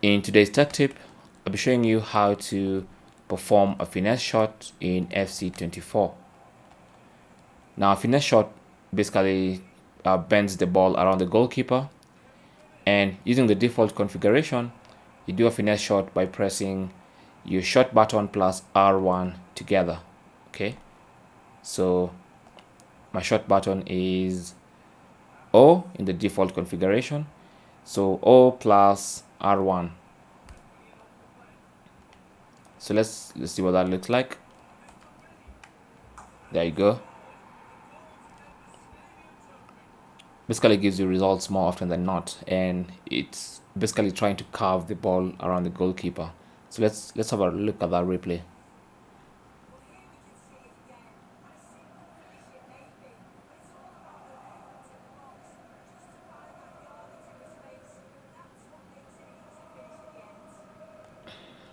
In today's tech tip, I'll be showing you how to perform a finesse shot in FC24. Now, a finesse shot basically bends the ball around the goalkeeper, and using the default configuration, you do a finesse shot by pressing your shot button plus R1 together. Okay, so my shot button is O in the default configuration, so O plus R1. So let's see what that looks like. There you go. Basically gives you results more often than not, and it's basically trying to carve the ball around the goalkeeper. So let's have a look at that replay.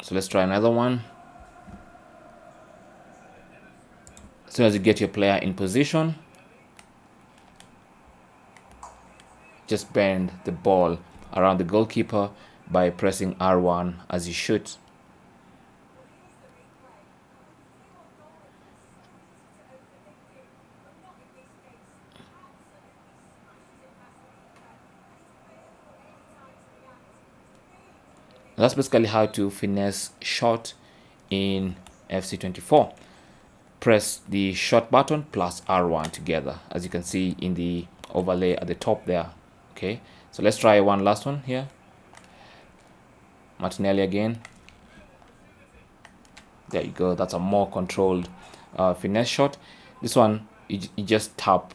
So let's try another one. As soon as you get your player in position, just bend the ball around the goalkeeper by pressing R1 as you shoot. That's basically how to finesse shot in FC24. Press the shot button plus R1 together, as you can see in the overlay at the top there. Okay, so let's try one last one here. Martinelli again. There you go. That's a more controlled finesse shot. This one, you just tap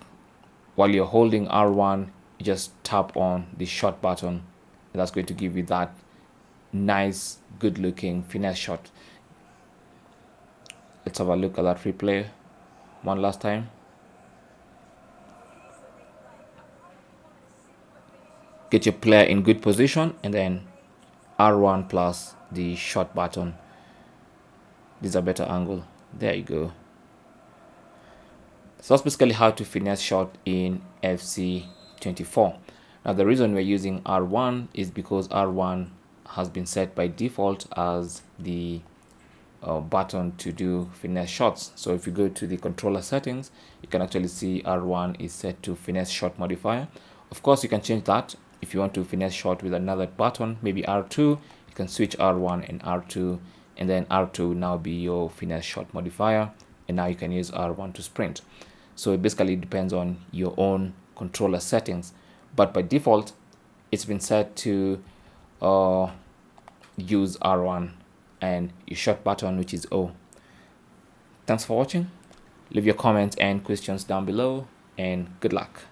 while you're holding R1. You just tap on the shot button. That's going to give you that nice, good-looking finesse shot. Let's have a look at that replay one last time. Get your player in good position and then R1 plus the shot button. This is a better angle. There you go. So that's basically how to finesse shot in FC24. Now the reason we're using R1 is because R1 has been set by default as the button to do finesse shots. So if you go to the controller settings, you can actually see R1 is set to finesse shot modifier. Of course, you can change that. If you want to finesse shot with another button, maybe R2, you can switch R1 and R2, and then R2 will now be your finesse shot modifier, and now you can use R1 to sprint. So it basically depends on your own controller settings, but by default it's been set to use R1 and your shot button, which is O. Thanks for watching. Leave your comments and questions down below, and good luck.